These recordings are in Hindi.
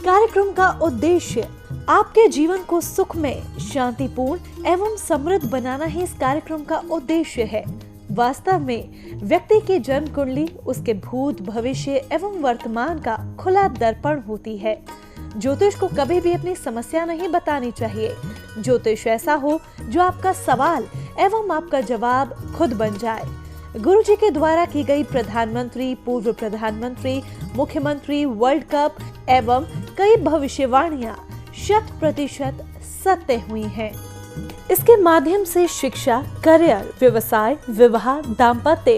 कार्यक्रम का उद्देश्य आपके जीवन को सुखमय, शांतिपूर्ण एवं समृद्ध बनाना ही इस कार्यक्रम का उद्देश्य है। वास्तव में व्यक्ति की जन्म कुंडली उसके भूत, भविष्य एवं वर्तमान का खुला दर्पण होती है। ज्योतिष को कभी भी अपनी समस्या नहीं बतानी चाहिए। ज्योतिष ऐसा हो जो आपका सवाल एवं आपका जवाब खुद बन जाए। गुरु जी के द्वारा की गई प्रधानमंत्री, पूर्व प्रधानमंत्री, मुख्यमंत्री, वर्ल्ड कप एवं कई भविष्यवाणियां 100% सत्य हुई हैं। इसके माध्यम से शिक्षा, करियर, व्यवसाय, विवाह, दाम्पत्य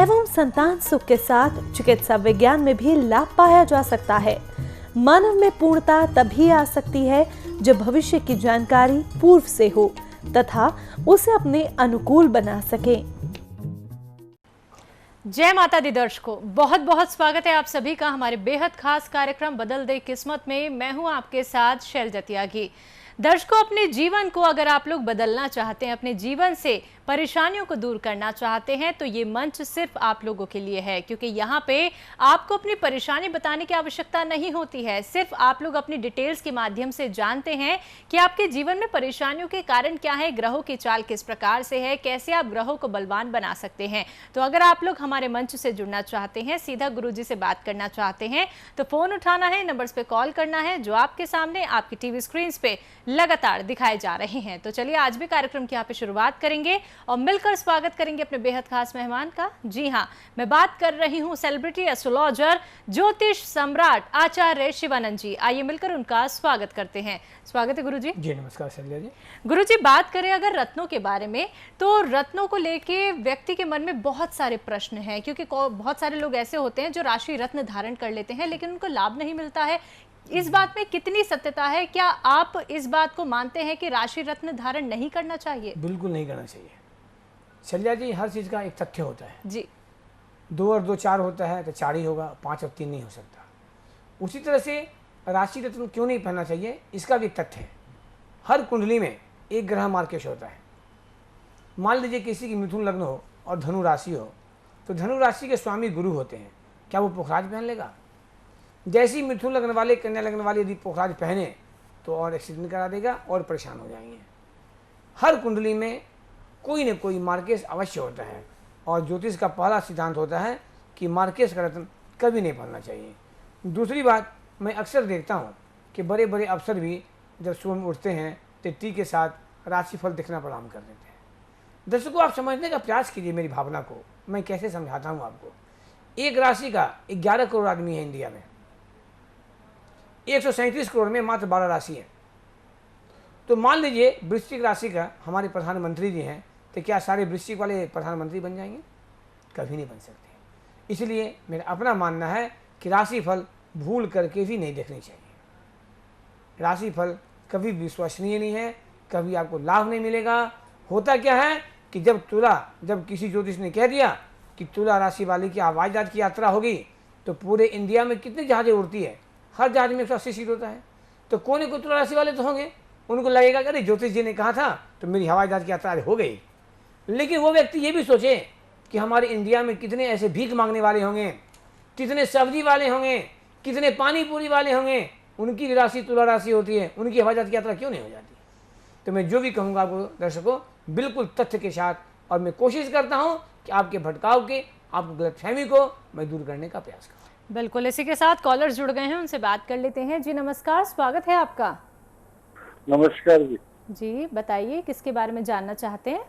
एवं संतान सुख के साथ चिकित्सा विज्ञान में भी लाभ पाया जा सकता है। मानव में पूर्णता तभी आ सकती है जब भविष्य की जानकारी पूर्व से हो तथा उसे अपने अनुकूल बना सके। जय माता दी दर्शकों, बहुत बहुत स्वागत है आप सभी का हमारे बेहद खास कार्यक्रम बदल दे किस्मत में। मैं हूं आपके साथ शैलजा त्यागी। दर्शकों, अपने जीवन को अगर आप लोग बदलना चाहते हैं, अपने जीवन से परेशानियों को दूर करना चाहते हैं, तो ये मंच सिर्फ आप लोगों के लिए है, क्योंकि यहाँ पे आपको अपनी परेशानी बताने की आवश्यकता नहीं होती है। सिर्फ आप लोग अपनी डिटेल्स के माध्यम से जानते हैं कि आपके जीवन में परेशानियों के कारण क्या है, ग्रहों की चाल किस प्रकार से है, कैसे आप ग्रहों को बलवान बना सकते हैं। तो अगर आप लोग हमारे मंच से जुड़ना चाहते हैं, सीधा गुरुजी से बात करना चाहते हैं, तो फोन उठाना है, नंबर्स पे कॉल करना है जो आपके सामने आपकी टीवी स्क्रीन पे लगातार दिखाए जा रहे हैं। तो चलिए आज भी कार्यक्रम की यहाँ पे शुरुआत करेंगे और मिलकर स्वागत करेंगे अपने बेहद खास मेहमान का। जी हाँ, मैं बात कर रही हूँ सेलिब्रिटी एस्ट्रोलॉजर, ज्योतिष सम्राट आचार्य शिवानंद जी। आइए मिलकर उनका स्वागत करते हैं। स्वागत है गुरुजी। जी नमस्कार शैलजा जी। गुरुजी, बात करें अगर रत्नों के बारे में, तो रत्नों को लेके व्यक्ति के मन में बहुत सारे प्रश्न हैं, क्योंकि बहुत सारे लोग ऐसे होते हैं जो राशि रत्न धारण कर लेते हैं लेकिन उनको लाभ नहीं मिलता है। इस बात में कितनी सत्यता है? क्या आप इस बात को मानते हैं कि राशि रत्न धारण नहीं करना चाहिए? बिल्कुल नहीं करना चाहिए शैलजा जी। हर चीज़ का एक तथ्य होता है जी। 2 और 2 4 होता है तो 4 ही होगा, 5 और 3 नहीं हो सकता। उसी तरह से राशि रत्न क्यों नहीं पहनना चाहिए, इसका भी एक तथ्य है। हर कुंडली में एक ग्रह मार्केश होता है। मान लीजिए किसी की मिथुन लग्न हो और धनु राशि हो, तो धनु राशि के स्वामी गुरु होते हैं। क्या वो पोखराज पहन लेगा? जैसे ही मिथुन लगने वाले, कन्या लगने वाले यदि पोखराज पहने तो और एक्सीडेंट करा देगा और परेशान हो जाएंगे। हर कुंडली में कोई न कोई मार्केश अवश्य होता है और ज्योतिष का पहला सिद्धांत होता है कि मार्केश का रत्न कभी नहीं पहनना चाहिए। दूसरी बात, मैं अक्सर देखता हूँ कि बड़े बड़े अफसर भी जब सुबह में उठते हैं तो टी के साथ राशिफल देखना प्रारंभ कर देते हैं। दर्शकों, आप समझने का प्रयास कीजिए मेरी भावना को। मैं कैसे समझाता हूँ आपको। एक राशि का 11 करोड़ आदमी है इंडिया में। 137 करोड़ में मात्र 12 राशि है। तो मान लीजिए वृश्चिक राशि का हमारे प्रधानमंत्री जी हैं, तो क्या सारे वृश्चिक वाले प्रधानमंत्री बन जाएंगे? कभी नहीं बन सकते। इसलिए मेरा अपना मानना है कि राशिफल भूल करके भी नहीं देखनी चाहिए। राशिफल कभी विश्वसनीय नहीं है, कभी आपको लाभ नहीं मिलेगा। होता क्या है कि जब किसी ज्योतिष ने कह दिया कि तुला राशि वाले की हवाईजहाज की यात्रा होगी, तो पूरे इंडिया में कितनी जहाजें उड़ती है, हर जहाज में 180 सीट होता है। तो कोने को तुला राशि वाले तो होंगे, उनको लगेगा कि अरे ज्योतिष जी ने कहा था तो मेरी हवाई जहाज की यात्रा हो गई। लेकिन वो व्यक्ति ये भी सोचे कि हमारे इंडिया में कितने ऐसे भीख मांगने वाले होंगे, कितने सब्जी वाले होंगे, कितने पानी पूरी वाले होंगे, उनकी राशि तुला राशि होती है, उनकी हवाई जहाज की यात्रा क्यों नहीं हो जाती? तो मैं जो भी कहूँगा आपको दर्शकों, बिल्कुल तथ्य के साथ, और मैं कोशिश करता हूँ कि आपके भटकाव के, आपको गलतफहमी को मैं दूर करने का प्रयास करूँ। बिल्कुल। इसी के साथ कॉलर्स जुड़ गए हैं, उनसे बात कर लेते हैं। जी नमस्कार, स्वागत है आपका। नमस्कार जी। जी बताइए, किसके बारे में जानना चाहते हैं?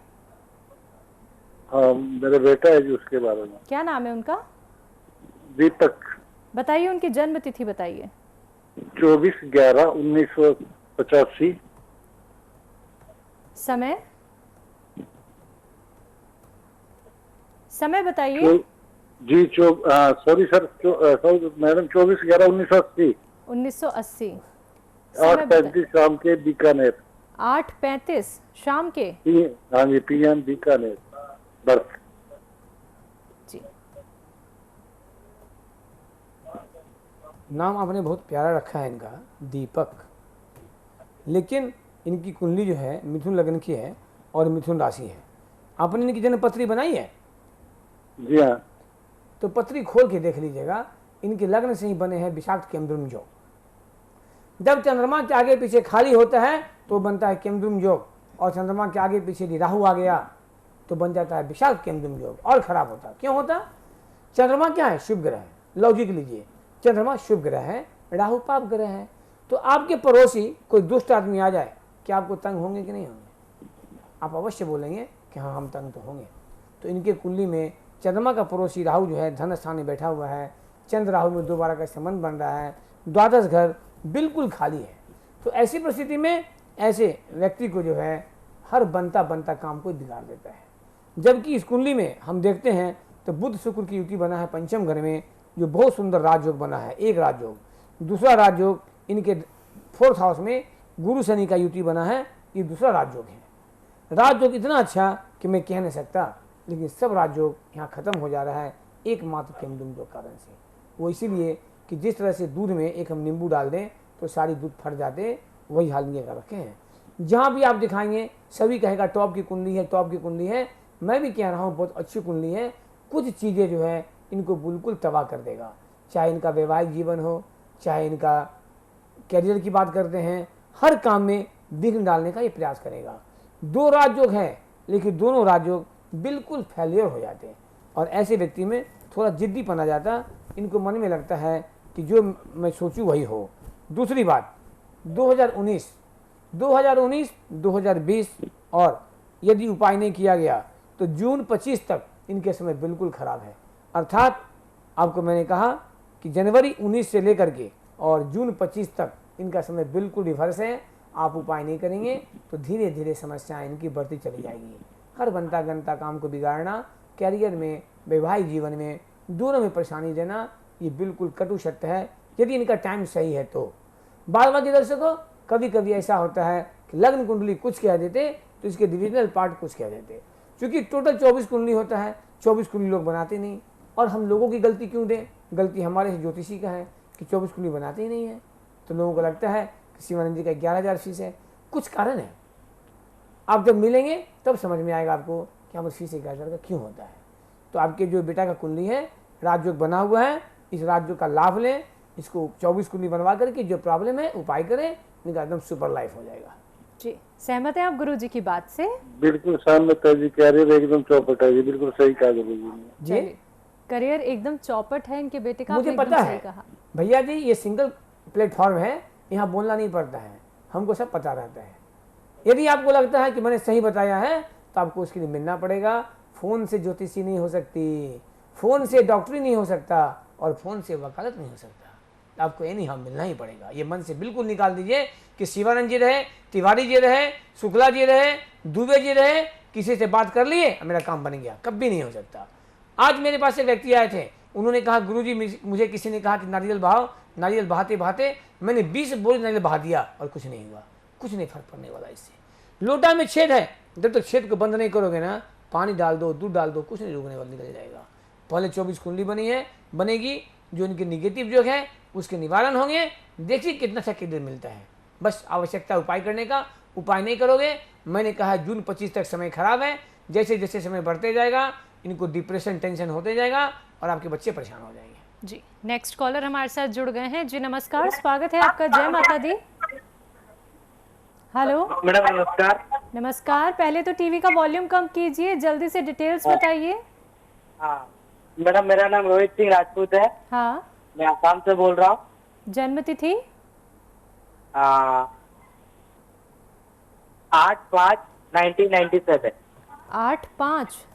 हाँ, मेरा बेटा है जी, उसके बारे में। क्या नाम है उनका? दीपक। बताइए, उनकी जन्म तिथि बताइए। 24/11/1985। समय बताइए। जी सॉरी सर, मैडम 24/11/1980। 1980। 8:35 शाम के बीकानेर। 8:35 शाम के? हाँ जी, PM बीकानेर बर्थ। जी। नाम आपने बहुत प्यारा रखा है इनका, दीपक। लेकिन इनकी कुंडली जो है मिथुन लग्न की है और मिथुन राशि है। आपने इनकी जन्म पत्री बनाई है? जी हाँ। तो पत्री खोल के देख लीजिएगा। इनके लग्न से ही बने हैं विषाक्त केमद्रुम जो। जब चंद्रमा के आगे पीछे खाली होता है तो बनता है केमद्रुम योग, और चंद्रमा के आगे पीछे यदि राहु आ गया तो बन जाता है विशाल केमद्रुम योग, और खराब होता। क्यों होता? चंद्रमा क्या है? शुभ ग्रह है। लॉजिक लीजिए, चंद्रमा शुभ ग्रह है, राहु पाप ग्रह है। तो आपके पड़ोसी कोई दुष्ट आदमी आ जाए, क्या आपको तंग होंगे कि नहीं होंगे? आप अवश्य बोलेंगे कि हाँ हम तंग तो होंगे। तो इनके कुंडली में चंद्रमा का पड़ोसी राहु जो है धन स्थान में बैठा हुआ है, चंद्र राहु में दोबारा का संबंध बन रहा है, द्वादश घर बिल्कुल खाली है। तो ऐसी परिस्थिति में ऐसे व्यक्ति को जो है हर बनता बनता काम को बिगाड़ देता है। जबकि इस कुंडली में हम देखते हैं तो बुध शुक्र की युति बना है पंचम घर में, जो बहुत सुंदर राजयोग बना है, एक राजयोग। दूसरा राजयोग इनके 4th हाउस में गुरु शनि का युति बना है, ये दूसरा राजयोग है। राजयोग इतना अच्छा कि मैं कह नहीं सकता, लेकिन सब राजयोग यहाँ खत्म हो जा रहा है एकमात्र केमद्रुम योग कारण से। वो इसीलिए कि जिस तरह से दूध में एक हम नींबू डाल दें तो सारी दूध फट जाते, वही हाल ये कर रखे हैं। जहाँ भी आप दिखाएंगे सभी कहेगा टॉप की कुंडली है, टॉप की कुंडली है। मैं भी कह रहा हूँ बहुत अच्छी कुंडली है। कुछ चीज़ें जो है इनको बिल्कुल तबाह कर देगा, चाहे इनका वैवाहिक जीवन हो, चाहे इनका कैरियर की बात करते हैं, हर काम में विघ्न डालने का ये प्रयास करेगा। 2 राजयोग हैं, लेकिन दोनों राजयोग बिल्कुल फेलियर हो जाते हैं, और ऐसे व्यक्ति में थोड़ा जिद्दी पना जाता, इनको मन में लगता है कि जो मैं सोचूं वही हो। दूसरी बात, 2019, 2020 और यदि उपाय नहीं किया गया तो जून 25 तक इनके समय बिल्कुल खराब है। अर्थात आपको मैंने कहा कि जनवरी 19 से लेकर के और जून 25 तक इनका समय बिल्कुल रिवर्स है। आप उपाय नहीं करेंगे तो धीरे धीरे समस्याएं इनकी बढ़ती चली जाएगी। हर बनता गनता काम को बिगाड़ना, कैरियर में, वैवाहिक जीवन में, दोनों में परेशानी देना, ये बिल्कुल कटु सत्य है यदि इनका टाइम सही है तो। बार-बार के दर्शकों, कभी कभी ऐसा होता है कि लग्न कुंडली कुछ कह देते तो इसके डिविजनल पार्ट कुछ कह देते, क्योंकि टोटल 24 कुंडली होता है, 24 कुंडली लोग बनाते नहीं। और हम लोगों की गलती क्यों दें? गलती हमारे ज्योतिषी का है कि 24 कुंडली बनाते ही नहीं है। तो लोगों को लगता है कि शिवानंद जी का 11,000 फीस है। कुछ कारण है, आप जब मिलेंगे तब समझ में आएगा आपको कि हमारी फीस 11,000 का क्यों होता है। तो आपके जो बेटा का कुंडली है, राजयोग बना हुआ है, इस राजयोग का लाभ लें, इसको 24 कुंडली बनवा करके जो प्रॉब्लम है उपाय करें, इनका एकदम सुपर लाइफ हो जाएगा। जी, सहमत है आप गुरु जी की बात से? बिल्कुल सहमत है जी, कैरियर एकदम चौपट है जी, बिल्कुल सही कहा गुरु जी ने। जी, करियर एकदम चौपट है इनके बेटे का, मुझे आपने पता एकदम है सही कहा। भैया जी, ये सिंगल प्लेटफॉर्म है, यहाँ बोलना नहीं पड़ता है, हमको सब पता रहता है। यदि आपको लगता है कि मैंने सही बताया है तो आपको उसके लिए मिलना पड़ेगा। फोन से ज्योतिषी नहीं हो सकती, फोन से डॉक्टरी नहीं हो सकता, और फोन से वकालत नहीं हो सकता। आपको ये नहीं, हम मिलना ही पड़ेगा। ये मन से बिल्कुल निकाल दीजिए कि शिवानंद जी रहे, तिवारी जी रहे, शुक्ला जी रहे, दुबे जी रहे, किसी से बात कर लिए मेरा काम बन गया, कभी नहीं हो सकता। आज मेरे पास एक व्यक्ति आए थे, उन्होंने कहा गुरुजी मुझे किसी ने कहा कि नारियल बहाओ, नारियल बहाते बहाते मैंने 20 बोरी नारियल बहा दिया और कुछ नहीं हुआ, कुछ नहीं फर्क पड़ने वाला इससे। लोटा में छेद है, जब तक छेद को बंद नहीं करोगे ना, पानी डाल दो, दूध डाल दो, कुछ नहीं रुकने वाला, निकल जाएगा। पहले 24 कुंडली बनी है, बनेगी, जो इनके निगेटिव जो है उसके निवारण होंगे। देखिए कितना अच्छा कैरियर मिलता है। बस आवश्यकता उपाय करने का, उपाय नहीं करोगे, मैंने कहा जून 25 तक समय खराब है। जैसे जैसे समय बढ़ते जाएगा इनको डिप्रेशन, टेंशन होते जाएगा और आपके बच्चे परेशान हो जाएंगे। जी, नेक्स्ट कॉलर हमारे साथ जुड़ गए हैं। जी नमस्कार, स्वागत है आपका। जय माता दी। हेलो मैडम नमस्कार। नमस्कार, पहले तो टीवी का वॉल्यूम कम कीजिए, जल्दी से डिटेल्स बताइए। हाँ मैडम, मेरा नाम रोहित सिंह राजपूत है। हाँ, मैं आसाम से बोल रहा हूँ। जन्म तिथि 8/5/1997। 8/5।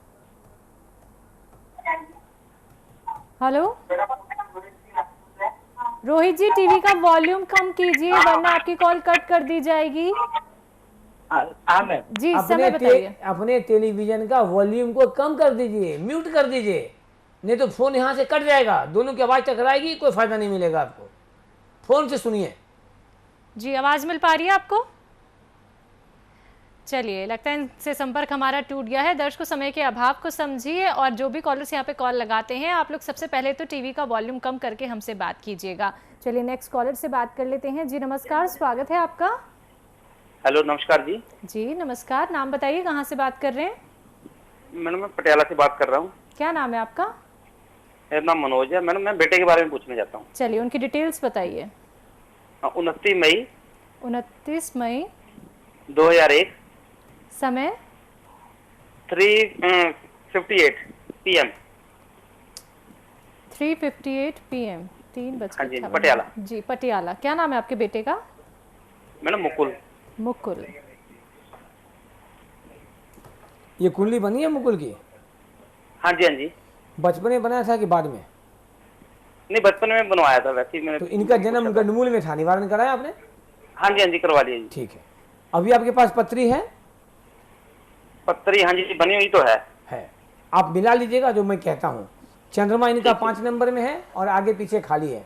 हेलो रोहित जी, टीवी का वॉल्यूम कम कीजिए वरना आपकी कॉल कट कर दी जाएगी। हाँ मैम। जी, समय बताइए। अपने टेलीविजन का वॉल्यूम को कम कर दीजिए, म्यूट कर दीजिए, नहीं तो फोन यहाँ से कट जाएगा, दोनों की आवाज टकराएगी, कोई फायदा नहीं मिलेगा आपको। फोन से सुनिए। जी, आवाज मिल पा रही है आपको? चलिए, लगता है इनसे संपर्क हमारा टूट गया है। दर्शकों, समय के अभाव को समझिए और जो भी कॉलर्स यहाँ पे कॉल लगाते हैं, आप लोग सबसे पहले तो टीवी का वॉल्यूम कम करके हमसे बात कीजिएगा। चलिए नेक्स्ट कॉलर से बात कर लेते हैं। जी नमस्कार, स्वागत है आपका। हेलो नमस्कार जी। जी नमस्कार, नाम बताइए, कहाँ से बात कर रहे हैं? मैडम मैं पटियाला से बात कर रहा हूँ। क्या नाम है आपका? मेरा नाम मनोज है। मैडम मैं बेटे के बारे में पूछना चाहता हूँ। चलिए उनकी डिटेल्स बताइए। 29 मई 29 मई 2001, समय 3:58 PM। 3:58 PM, 3 हाँ जी, बजकर पटियाला। जी, पटियाला। क्या नाम है आपके बेटे का? मैडम मुकुल। मुकुल। ये कुंडली बनी है मुकुल की? हाँ जी, हाँ जी। बचपन में बनाया था कि बाद में? नहीं, बचपन में बनवाया था, वैसे ही मैंने। तो इनका जन्म गंडमूल में था, निवारण कराया आपने? हाँ जी, हाँ जी, करवा लिया जी। ठीक है। अभी आपके पास पत्री है? पत्री हाँ जी बनी हुई तो है। आप मिला लीजिएगा जो मैं कहता हूँ। चंद्रमा इनका 5 नंबर में है और आगे पीछे खाली है।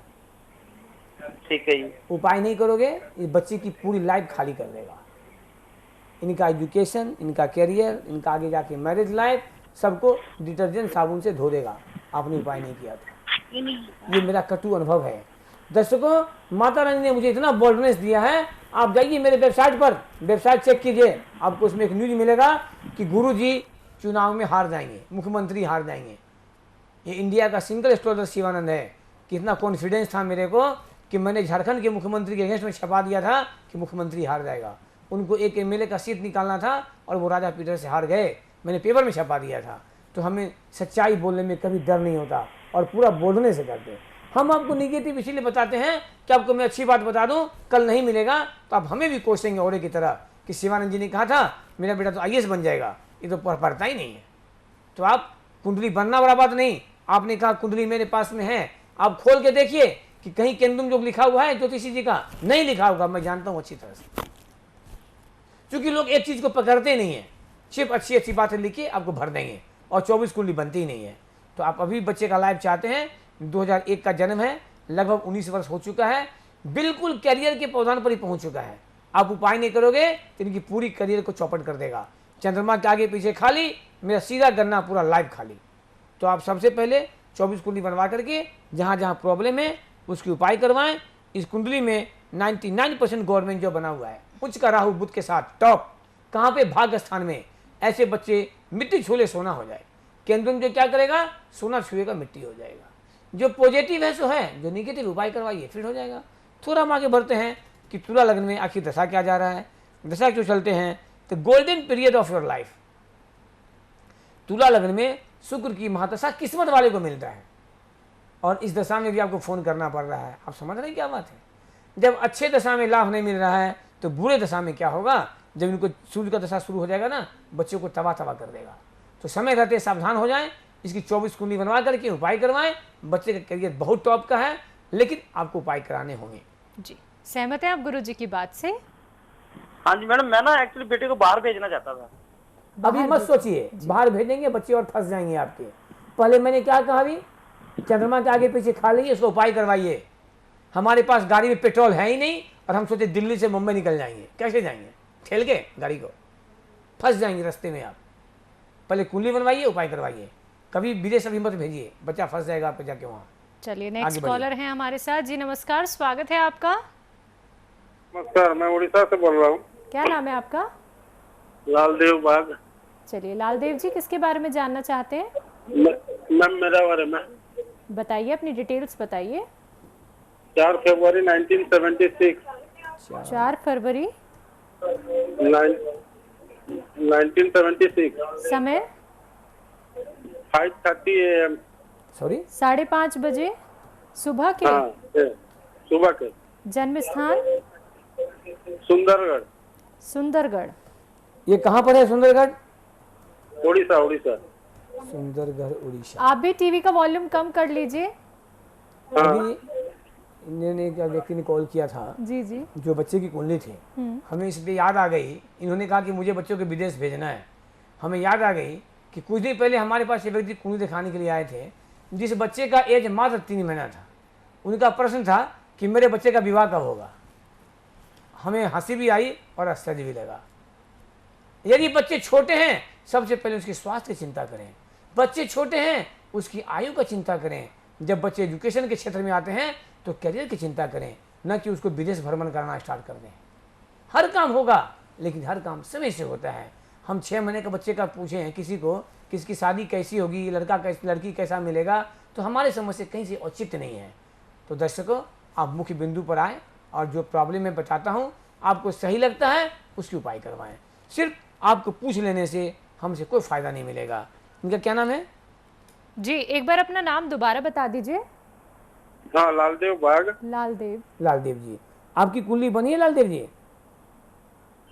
ठीक है जी। उपाय नहीं करोगे, इस बच्चे की पूरी लाइफ खाली कर देगा। इनका एजुकेशन, इनका करियर, इनका आगे जाके मैरिज लाइफ, सबको डिटर्जेंट साबुन से धो देगा। आपने उपाय नहीं किया था। ये मेरा कटु अनुभव है। दर्शकों, माता रानी ने मुझे इतना बोल्डनेस दिया है। आप जाइए मेरे वेबसाइट पर, वेबसाइट चेक कीजिए, आपको उसमें एक न्यूज मिलेगा कि गुरुजी चुनाव में हार जाएंगे, मुख्यमंत्री हार जाएंगे। ये इंडिया का सिंगल एस्ट्रोलॉजर शिवानंद है। कितना कॉन्फिडेंस था मेरे को कि मैंने झारखंड के मुख्यमंत्री के अगेंस्ट में छपा दिया था कि मुख्यमंत्री हार जाएगा। उनको एक एमएलए का सीट निकालना था और वो राजा पीटर से हार गए। मैंने पेपर में छपा दिया था। तो हमें सच्चाई बोलने में कभी डर नहीं होता और पूरा बोलने से करते। हम आपको निगेटिव इसीलिए बताते हैं कि आपको मैं अच्छी बात बता दूं, कल नहीं मिलेगा तो आप हमें भी कोसेंगे औरे की तरह कि शिवानंद जी ने कहा था मेरा बेटा तो आईएएस बन जाएगा। ये तो पढ़ता ही नहीं है। तो आप कुंडली बनना बड़ा बात नहीं। आपने कहा कुंडली मेरे पास में है, आप खोल के देखिए कि कहीं केंदुम जो लिखा हुआ है ज्योतिषी जी का नहीं लिखा होगा, मैं जानता हूं अच्छी तरह से। क्योंकि लोग एक चीज को पकड़ते नहीं है, सिर्फ अच्छी अच्छी बातें लिख के आपको भर देंगे और 24 कुंडली बनती ही नहीं है। तो आप अभी बच्चे का लाइफ चाहते हैं, 2001 का जन्म है, लगभग 19 वर्ष हो चुका है, बिल्कुल करियर के पौधान पर ही पहुंच चुका है। आप उपाय नहीं करोगे तो इनकी पूरी करियर को चौपट कर देगा। चंद्रमा के आगे पीछे खाली, मेरा सीधा गन्ना पूरा लाइफ खाली। तो आप सबसे पहले 24 कुंडली बनवा करके जहाँ जहाँ प्रॉब्लम है उसकी उपाय करवाएं। इस कुंडली में 99% गवर्नमेंट जो बना हुआ है, उच्च का राहु बुध के साथ टॉप, कहाँ पे? भाग्य स्थान में। ऐसे बच्चे मिट्टी छूले सोना हो जाए। केंद्र जो क्या करेगा? सोना छुएगा मिट्टी हो जाएगा। जो पॉजिटिव है सो है, जो निगेटिव उपाय करवाइए फिर हो जाएगा। थोड़ा हम आगे बढ़ते हैं कि तुला लग्न में आखिर दशा क्या जा रहा है, दशा क्यों चलते हैं। तो golden period of your life, तुला लग्न में शुक्र की महादशा किस्मत वाले को मिलता है और इस दशा में भी आपको फोन करना पड़ रहा है। आप समझ रहे हैं क्या बात है? जब अच्छे दशा में लाभ नहीं मिल रहा है तो बुरे दशा में क्या होगा? जब इनको सूर्य का दशा शुरू हो जाएगा ना, बच्चों को तबाह कर देगा। तो समय रहते सावधान हो जाएं, इसकी 24 कुंडली बनवा करके उपाय करवाएं। बच्चे का करियर बहुत टॉप का है, लेकिन आपको उपाय कराने होंगे। जी, सहमत हैं आप गुरु जी की बात से? हाँ जी मैडम, मैं ना एक्चुअली बेटे को बाहर भेजना चाहता था। अभी मत सोचिए बाहर भेजेंगे, बच्चे और फंस जाएंगे आपके। पहले मैंने क्या कहा? अभी चंद्रमा के आगे पीछे खा लीजिए, इसको उपाय करवाइए। हमारे पास गाड़ी में पेट्रोल है ही नहीं और हम सोचे दिल्ली से मुंबई निकल जाएंगे। कैसे जाएंगे? ठेल के गाड़ी को, फंस जाएंगे रास्ते में आप। पहले कुंडली बनवाइए, उपाय करवाइए। कभी विदेश अभी मत भेजिए, बच्चा फंस जाएगा आपको जाके वहाँ। चलिए, नेक्स्ट कॉलर हैं हमारे साथ। जी नमस्कार, स्वागत है आपका। नमस्कार, मैं उड़ीसा से बोल रहा हूँ। क्या नाम है आपका? लालदेव बाग। चलिए लालदेव जी, किसके बारे में जानना चाहते हैं? मैम मेरा बारे में बताइए, अपनी डिटेल्स बताइए। 4 फरवरी 1976। 4 फरवरी 1976। समय 5:30 AM। सॉरी, 5:30 बजे सुबह के। हाँ, सुबह के। जन्म स्थान सुंदरगढ़। सुंदरगढ़। ये कहाँ पर है? सुंदरगढ़, उड़ीसा। उड़ीसा। सुंदरगढ़ उड़ीसा। आप भी टीवी का वॉल्यूम कम कर लीजिए। अभी इन्होंने क्या व्यक्ति ने कॉल किया था, जी जी। जो बच्चे की कुंडली थी, हमें इस पे याद आ गई। इन्होंने कहा कि मुझे बच्चों को विदेश भेजना है। हमें याद आ गई कि कुछ दिन पहले हमारे पास ये व्यक्ति कुंडली दिखाने के लिए आए थे, जिस बच्चे का एज मात्र 3 महीना था। उनका प्रश्न था कि मेरे बच्चे का विवाह कब होगा। हमें हंसी भी आई और आश्चर्य भी लगा। यदि बच्चे छोटे हैं, सबसे पहले उसके स्वास्थ्य की चिंता करें। बच्चे छोटे हैं, उसकी आयु का चिंता करें। जब बच्चे एजुकेशन के क्षेत्र में आते हैं तो करियर की चिंता करें, न कि उसको विदेश भ्रमण करना स्टार्ट कर दें। हर काम होगा, लेकिन हर काम समय से होता है। हम 6 महीने के बच्चे का पूछे हैं किसी को, किसकी शादी कैसी होगी, लड़की कैसा मिलेगा, तो हमारे समझ से कहीं से औचित्य नहीं है। तो दर्शकों, आप मुख्य बिंदु पर आए, और जो प्रॉब्लम मैं बताता हूँ आपको सही लगता है उसकी उपाय करवाएं। सिर्फ आपको पूछ लेने से हमसे कोई फ़ायदा नहीं मिलेगा। इनका क्या नाम है? जी, एक बार अपना नाम दोबारा बता दीजिए। हाँ, लालदेव बाग। लालदेव। लालदेव जी, आपकी कुंडली बनी है लालदेव जी?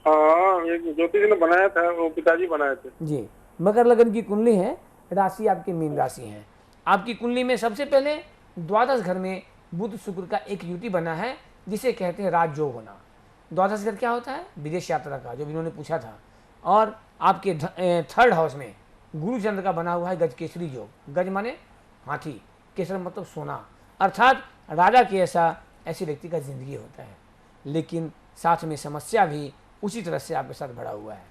हाँ, एक ज्योतिष ने बनाया था, वो पिताजी बनाए थे जी। मकर लगन की कुंडली है, राशि आपकी मीन राशि है। आपकी कुंडली में सबसे पहले द्वादश घर में बुध शुक्र का एक युति बना है जिसे कहते हैं राजयोग होना। द्वादश घर क्या होता है? विदेश यात्रा का, जो इन्होंने पूछा था। और आपके थर्ड हाउस में गुरु चंद्र का बना हुआ है गज केसरी योग। गज माने हाथी, केसर मतलब सोना, अर्थात राजा के ऐसे व्यक्ति का जिंदगी होता है। लेकिन साथ में समस्या भी उसी तरह से आपके साथ बढ़ा हुआ है।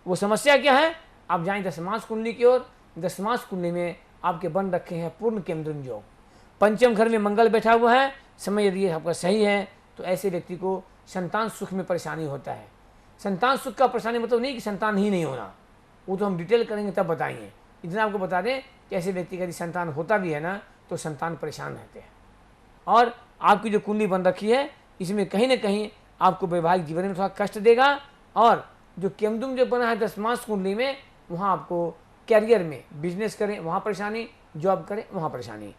वो समस्या क्या है? आप जाएं दशमांश कुंडली की ओर। दशमांश कुंडली में आपके बन रखे हैं पूर्ण केंद्रम योग। पंचम घर में मंगल बैठा हुआ है। समय यदि आपका सही है तो ऐसे व्यक्ति को संतान सुख में परेशानी होता है। संतान सुख का परेशानी मतलब नहीं कि संतान ही नहीं होना, वो तो हम डिटेल करेंगे तब बताएंगे। इतना आपको बता दें कि ऐसे व्यक्ति का यदि संतान होता भी है ना तो संतान परेशान रहते हैं। और आपकी जो कुंडली बन रखी है इसमें कहीं ना कहीं आपको वैवाहिक जीवन में थोड़ा कष्ट देगा। और जो केमदुम जो बना है दशमांश कुंडली में, वहाँ आपको कैरियर में, बिजनेस करें वहाँ परेशानी, जॉब करें वहाँ परेशानी।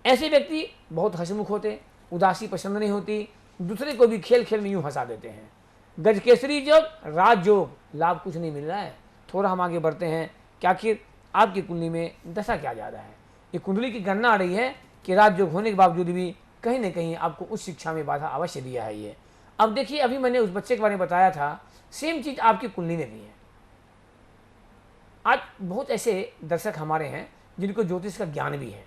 ऐसे व्यक्ति बहुत हंसमुख होते, उदासी पसंद नहीं होती, दूसरे को भी खेल खेल में यूँ हंसा देते हैं। गजकेसरी योग, राजयोग, लाभ कुछ नहीं मिल रहा है। थोड़ा हम आगे बढ़ते हैं कि आखिर आपकी कुंडली में दशा क्या जा रहा है। ये कुंडली की गणना आ रही है कि राजयोग होने के बावजूद भी कहीं ना कहीं आपको उच्च शिक्षा में बाधा अवश्य दिया है ये। अब देखिए, अभी मैंने उस बच्चे के बारे में बताया था, सेम चीज़ आपकी कुंडली में भी है। आज बहुत ऐसे दर्शक हमारे हैं जिनको ज्योतिष का ज्ञान भी है।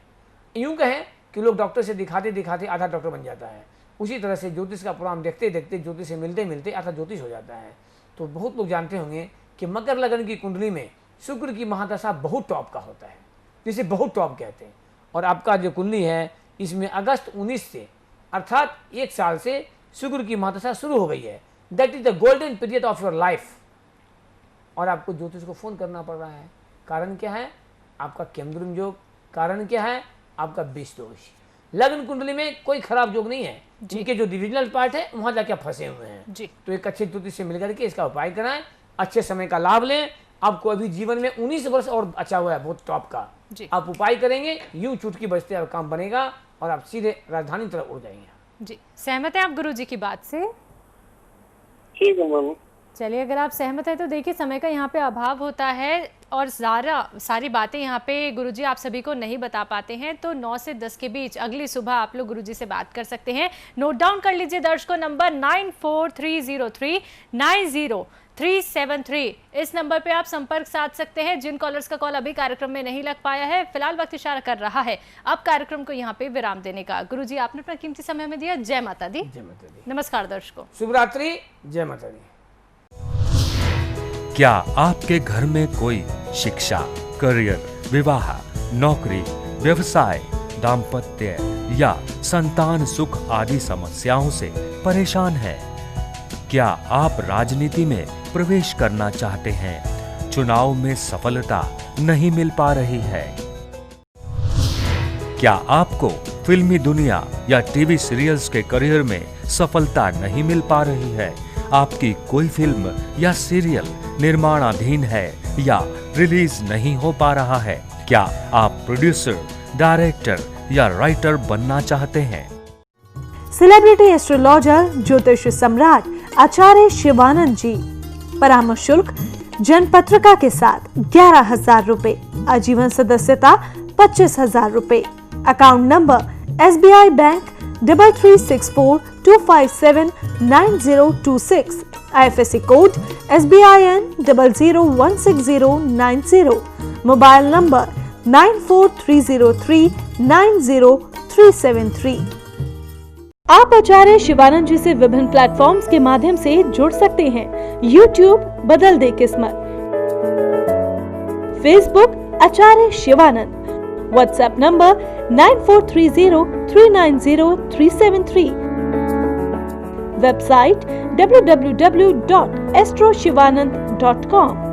यूँ कहें कि लोग डॉक्टर से दिखाते दिखाते आधा डॉक्टर बन जाता है। उसी तरह से ज्योतिष का प्रोग्राम देखते देखते, ज्योतिष से मिलते मिलते आधा ज्योतिष हो जाता है। तो बहुत लोग जानते होंगे कि मकर लगन की कुंडली में शुक्र की महादशा बहुत टॉप का होता है, जिसे बहुत टॉप कहते हैं। और आपका जो कुंडली है इसमें अगस्त 19 से, अर्थात 1 साल से शुक्र की महादशा शुरू हो गई है। That is the golden period of your life. और आपको ज्योतिष को फोन करना पड़ रहा है। कारण क्या है? आपका केमद्रुम योग। कारण क्या है? आपका विष दोष। लग्न कुंडली में कोई खराब योग नहीं है, जिनके जो डिविजनल पार्ट है वहां जाके फंसे हुए हैं जी। तो एक अच्छे ज्योतिष से मिलकर के इसका उपाय कराएं, अच्छे समय का लाभ लें। आपको अभी जीवन में 19 वर्ष और अच्छा हुआ है, बहुत टॉप का। आप उपाय करेंगे, यूं चुटकी बजते आप काम बनेगा और आप सीधे राजधानी तरफ उड़ जाएंगे। जी, सहमत है आप गुरु जी की बात से? ठीक है मैम। चलिए, अगर आप सहमत है तो देखिए, समय का यहाँ पे अभाव होता है और सारी बातें यहाँ पे गुरुजी आप सभी को नहीं बता पाते हैं। तो 9 से 10 के बीच अगली सुबह आप लोग गुरुजी से बात कर सकते हैं। नोट डाउन कर लीजिए दर्शकों, नंबर 9430390373। इस नंबर पे आप संपर्क साध सकते हैं। जिन कॉलर्स का कॉल अभी कार्यक्रम में नहीं लग पाया है, फिलहाल वक्त इशारा कर रहा है अब कार्यक्रम को यहाँ पे विराम देने का। गुरुजी आपने अपना कीमती समय में दिया। जय माता दी। जय माता दी। नमस्कार दर्शकों, शुभ रात्रि। जय माता दी। क्या आपके घर में कोई शिक्षा, करियर, विवाह, नौकरी, व्यवसाय, दाम्पत्य या संतान सुख आदि समस्याओं से परेशान है? क्या आप राजनीति में प्रवेश करना चाहते हैं? चुनाव में सफलता नहीं मिल पा रही है? क्या आपको फिल्मी दुनिया या टीवी सीरियल्स के करियर में सफलता नहीं मिल पा रही है? आपकी कोई फिल्म या सीरियल निर्माणाधीन है या रिलीज नहीं हो पा रहा है? क्या आप प्रोड्यूसर, डायरेक्टर या राइटर बनना चाहते हैं? सेलिब्रिटी एस्ट्रोलॉजर ज्योतिष सम्राट आचार्य शिवानंद जी। परामर्श शुल्क जनपत्रिका के साथ 11,000 रुपए, आजीवन सदस्यता 25,000 रुपए। Account number SBI bank 336425799026। IFSC code SBIN 0016090। Mobile number 9430390373। आप आचार्य शिवानंद जी से विभिन्न प्लेटफॉर्म्स के माध्यम से जुड़ सकते हैं। YouTube बदल दे किस्मत, Facebook Acharya Shivanand, WhatsApp number 9430390373, website www.astroshivanand.com।